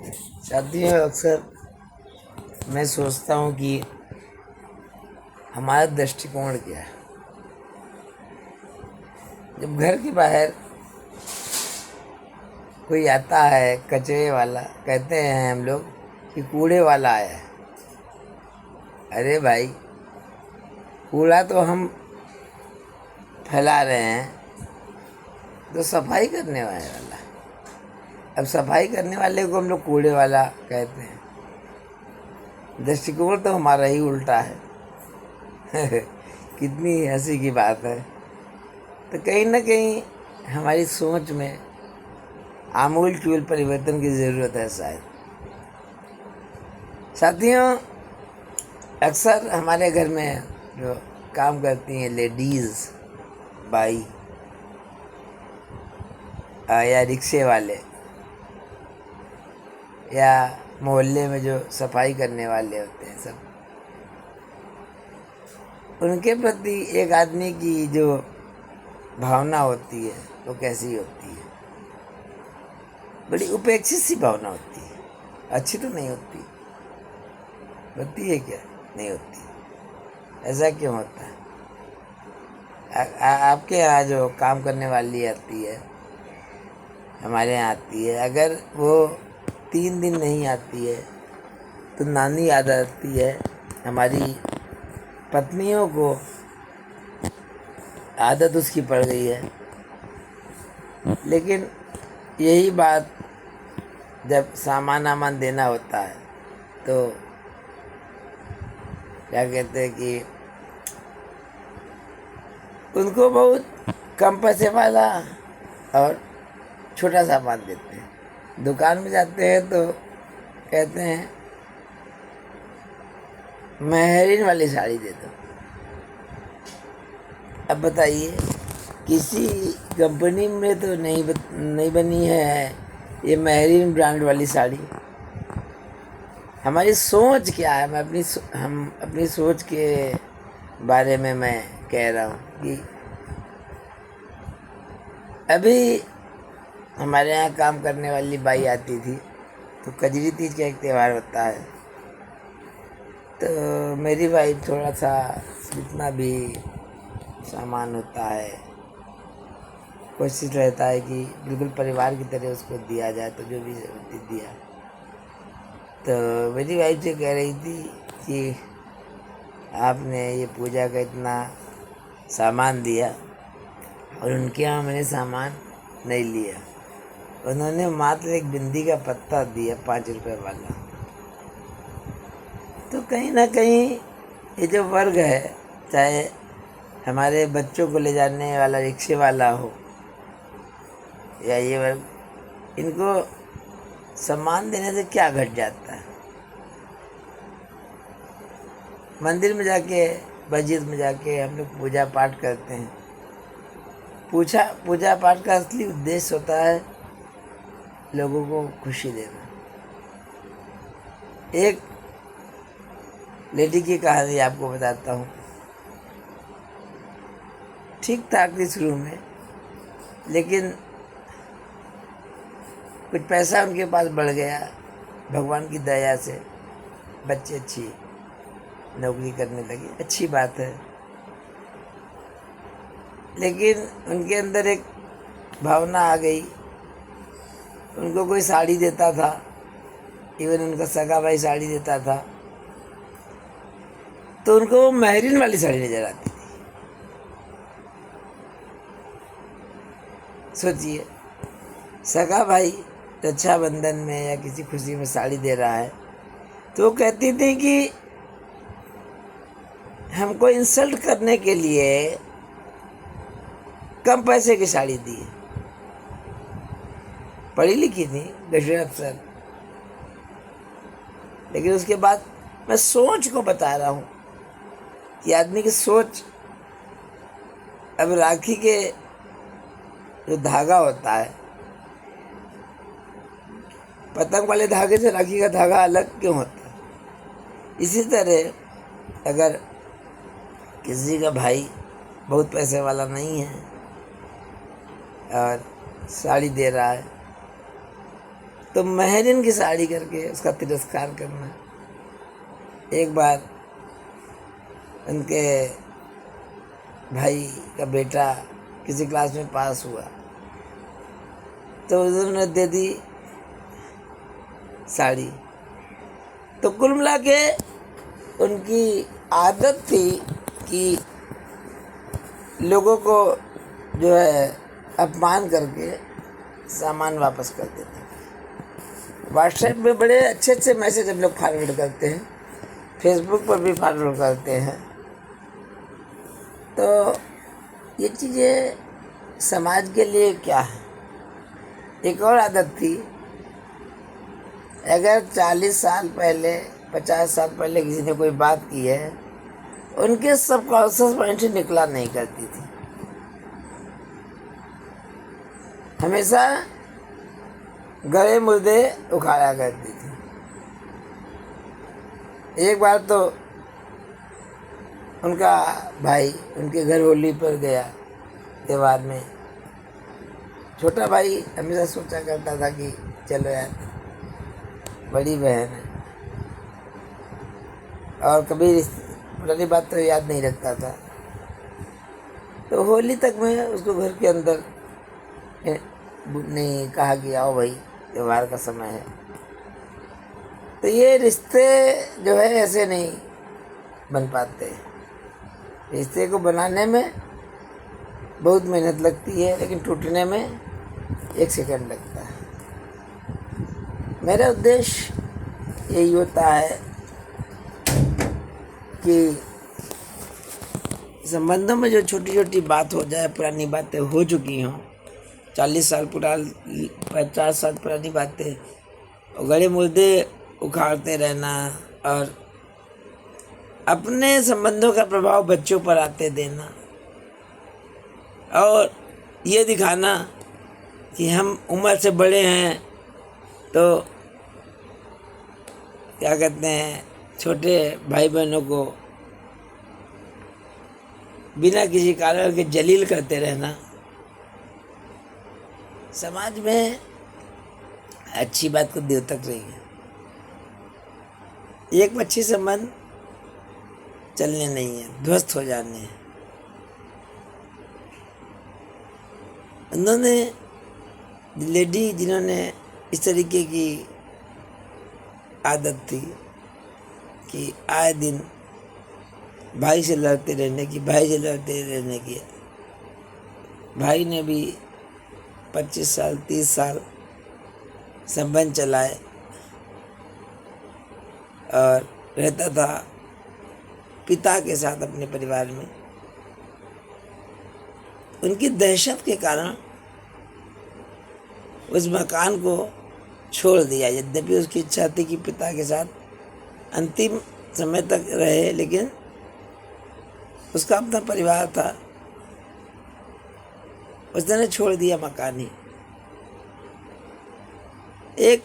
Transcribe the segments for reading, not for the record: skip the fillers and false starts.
शादियों में अक्सर मैं सोचता हूँ कि हमारा दृष्टिकोण क्या है। जब घर के बाहर कोई आता है कचरे वाला, कहते हैं हम लोग कि कूड़े वाला आया है। अरे भाई, कूड़ा तो हम फैला रहे हैं, तो सफाई करने वाला। अब सफाई करने वाले को हम लोग कूड़े वाला कहते हैं। दृष्टिकोण तो हमारा ही उल्टा है। कितनी हंसी की बात है। तो कहीं ना कहीं हमारी सोच में आमूल चूल परिवर्तन की ज़रूरत है शायद। साथियों, अक्सर हमारे घर में जो काम करती हैं लेडीज़, बाई या रिक्शे वाले या मोहल्ले में जो सफाई करने वाले होते हैं, सब उनके प्रति एक आदमी की जो भावना होती है वो कैसी होती है? बड़ी उपेक्षित सी भावना होती है। अच्छी तो नहीं होती। होती है क्या? नहीं होती। ऐसा क्यों होता है? आपके यहाँ जो काम करने वाली आती है, हमारे यहाँ आती है, अगर वो 3 दिन नहीं आती है तो नानी याद आती है। हमारी पत्नियों को आदत उसकी पड़ गई है। लेकिन यही बात जब सामान देना होता है तो क्या कहते हैं कि उनको बहुत कम पैसे वाला और छोटा सामान देते हैं। दुकान में जाते हैं तो कहते हैं मेहरीन वाली साड़ी दे दो। अब बताइए, किसी कंपनी में तो नहीं बनी है ये मेहरीन ब्रांड वाली साड़ी। हमारी सोच क्या है? हम अपनी सोच के बारे में मैं कह रहा हूँ कि अभी हमारे यहाँ काम करने वाली बाई आती थी तो कजरी तीज का एक त्यौहार होता है, तो मेरी वाइफ थोड़ा सा जितना भी सामान होता है कोशिश रहता है कि बिल्कुल परिवार की तरह उसको दिया जाए, तो जो भी दिया। तो मेरी वाइफ से कह रही थी कि आपने ये पूजा का इतना सामान दिया और उनके यहाँ मैंने सामान नहीं लिया। उन्होंने मात्र एक बिंदी का पत्ता दिया 5 रुपए वाला। तो कहीं ना कहीं ये जो वर्ग है, चाहे हमारे बच्चों को ले जाने वाला रिक्शे वाला हो या ये वर्ग, इनको सम्मान देने से क्या घट जाता है? मंदिर में जाके, मस्जिद में जाके हम लोग पूजा पाठ करते हैं। पूजा पाठ का असली उद्देश्य होता है लोगों को खुशी देना। एक लेडी की कहानी आपको बताता हूँ। ठीक ठाक थी शुरू में, लेकिन कुछ पैसा उनके पास बढ़ गया भगवान की दया से। बच्चे अच्छी नौकरी करने लगे, अच्छी बात है। लेकिन उनके अंदर एक भावना आ गई। उनको कोई साड़ी देता था, इवन उनका सगा भाई साड़ी देता था, तो उनको वो मेहरीन वाली साड़ी नजर आती थी। सोचिए, सगा भाई रक्षाबंधन में या किसी खुशी में साड़ी दे रहा है, तो वो कहती थी कि हमको इंसल्ट करने के लिए कम पैसे की साड़ी दी है। पढ़ी लिखी थी, गजर अफसर। लेकिन उसके बाद मैं सोच को बता रहा हूँ कि आदमी की सोच। अब राखी के जो धागा होता है, पतंग वाले धागे से राखी का धागा अलग क्यों होता है? इसी तरह अगर किसी का भाई बहुत पैसे वाला नहीं है और साड़ी दे रहा है, तो महरिन की साड़ी करके उसका तिरस्कार करना। एक बार उनके भाई का बेटा किसी क्लास में पास हुआ तो उन्होंने दे दी साड़ी। तो कुल मिला के उनकी आदत थी कि लोगों को जो है अपमान करके सामान वापस कर देते हैं। व्हाट्सएप में बड़े अच्छे अच्छे मैसेज हम लोग फॉरवर्ड करते हैं, फेसबुक पर भी फॉरवर्ड करते हैं। तो ये चीज़ें समाज के लिए क्या है। एक और आदत थी, अगर 40 साल पहले 50 साल पहले किसी ने कोई बात की है, उनके सबकॉन्शियस माइंड से निकला नहीं करती थी। हमेशा गले मुर्दे उखाड़ा करती थी। एक बार तो उनका भाई उनके घर होली पर गया त्योहार में। छोटा भाई हमेशा सोचा करता था कि चलो यार बड़ी बहन है, और कभी पुरानी बात तो याद नहीं रखता था। तो होली तक में उसको घर के अंदर नहीं कहा कि आओ भाई त्योहार का समय है। तो ये रिश्ते जो है ऐसे नहीं बन पाते। रिश्ते को बनाने में बहुत मेहनत लगती है, लेकिन टूटने में 1 सेकंड लगता है। मेरा उद्देश्य यही होता है कि संबंधों में जो छोटी छोटी बात हो जाए, पुरानी बातें हो चुकी हों, 40 साल पुरानी 50 साल पुरानी बातें, और गले मुर्दे उखाड़ते रहना और अपने संबंधों का प्रभाव बच्चों पर आते देना और ये दिखाना कि हम उम्र से बड़े हैं, तो क्या कहते हैं, छोटे भाई बहनों को बिना किसी कारण के जलील करते रहना समाज में अच्छी बात को देर तक रही है। एक अच्छे संबंध चलने नहीं है, ध्वस्त हो जाने हैं। उन्होंने लेडी जिन्होंने इस तरीके की आदत थी कि आए दिन भाई से लड़ते रहने की, भाई ने भी 25 साल 30 साल संबंध चलाए और रहता था पिता के साथ अपने परिवार में। उनकी दहशत के कारण उस मकान को छोड़ दिया। यद्यपि उसकी इच्छा थी कि पिता के साथ अंतिम समय तक रहे, लेकिन उसका अपना परिवार था, उसने छोड़ दिया मकान ही। एक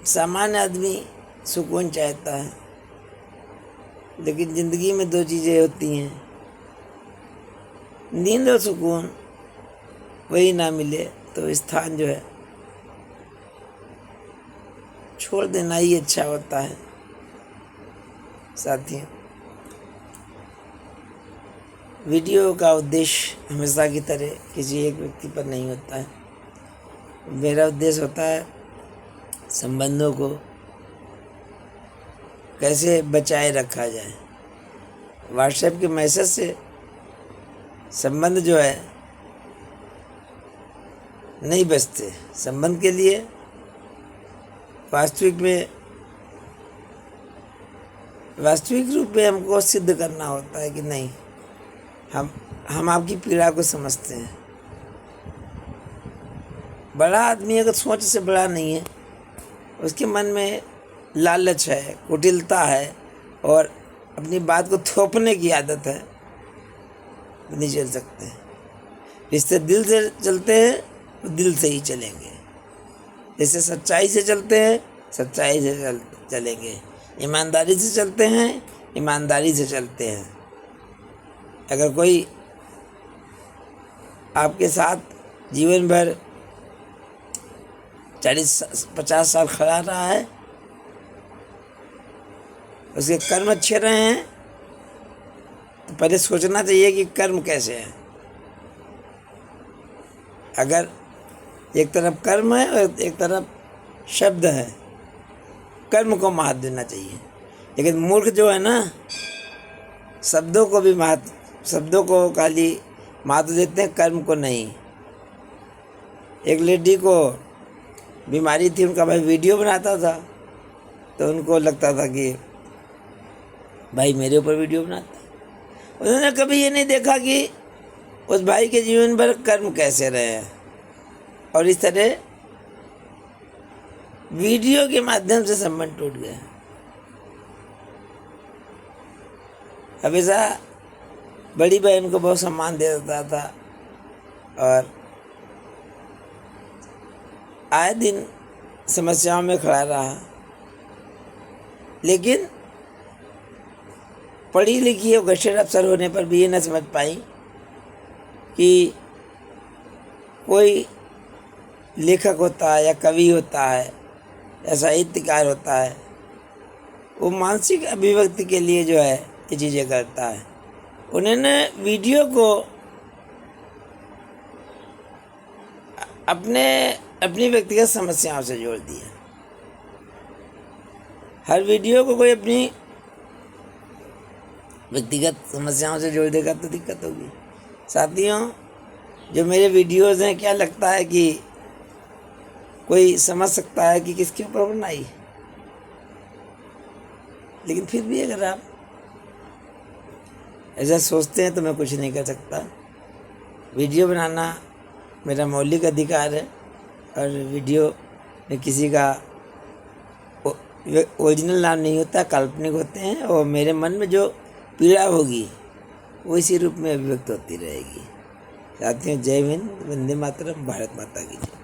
सामान्य आदमी सुकून चाहता है, लेकिन ज़िंदगी में 2 चीज़ें होती हैं, नींद और सुकून। वही ना मिले तो स्थान जो है छोड़ देना ही अच्छा होता है। साथियों, वीडियो का उद्देश्य हमेशा की तरह किसी एक व्यक्ति पर नहीं होता है। मेरा उद्देश्य होता है संबंधों को कैसे बचाए रखा जाए। व्हाट्सएप के मैसेज से संबंध जो है नहीं बचते। संबंध के लिए वास्तविक रूप में हमको सिद्ध करना होता है कि नहीं, हम आपकी पीड़ा को समझते हैं। बड़ा आदमी अगर सोच से बड़ा नहीं है, उसके मन में लालच है, कुटिलता है और अपनी बात को थोपने की आदत है, नहीं चल सकते हैं। रिश्ते दिल से चलते हैं तो दिल से ही चलेंगे। जैसे सच्चाई से चलते हैं, सच्चाई से चलेंगे। ईमानदारी से चलते हैं, ईमानदारी से चलते हैं। अगर कोई आपके साथ जीवन भर 40-50 साल खड़ा रहा है, उसके कर्म अच्छे रहे हैं, तो पहले सोचना चाहिए कि कर्म कैसे है। अगर एक तरफ कर्म है और एक तरफ शब्द है, कर्म को महत्व देना चाहिए। लेकिन मूर्ख जो है ना, शब्दों को खाली महत्व देते हैं, कर्म को नहीं। एक लेडी को बीमारी थी, उनका भाई वीडियो बनाता था, तो उनको लगता था कि भाई मेरे ऊपर वीडियो बनाता है। उन्होंने कभी ये नहीं देखा कि उस भाई के जीवन भर कर्म कैसे रहे हैं, और इस तरह वीडियो के माध्यम से संबंध टूट गया। हमेशा बड़ी बहन को बहुत सम्मान दे देता था और आए दिन समस्याओं में खड़ा रहा, लेकिन पढ़ी लिखी और गैजेटेड अफसर होने पर भी ये न समझ पाई कि कोई लेखक होता है या कवि होता है या साहित्यकार होता है, वो मानसिक अभिव्यक्ति के लिए जो है ये चीज़ें करता है। उन्होंने वीडियो को अपनी व्यक्तिगत समस्याओं से जोड़ दिया। हर वीडियो को कोई अपनी व्यक्तिगत समस्याओं से जोड़ देगा तो दिक्कत होगी। साथियों, जो मेरे वीडियोज़ हैं, क्या लगता है कि कोई समझ सकता है कि किसके ऊपर बनाई? लेकिन फिर भी अगर आप ऐसा सोचते हैं तो मैं कुछ नहीं कर सकता। वीडियो बनाना मेरा मौलिक अधिकार है, और वीडियो में किसी का ओरिजिनल नाम नहीं होता, काल्पनिक होते हैं, और मेरे मन में जो पीड़ा होगी वो इसी रूप में अभिव्यक्त होती रहेगी। साथियों, जय हिंद, वंदे मातरम, भारत माता की जय।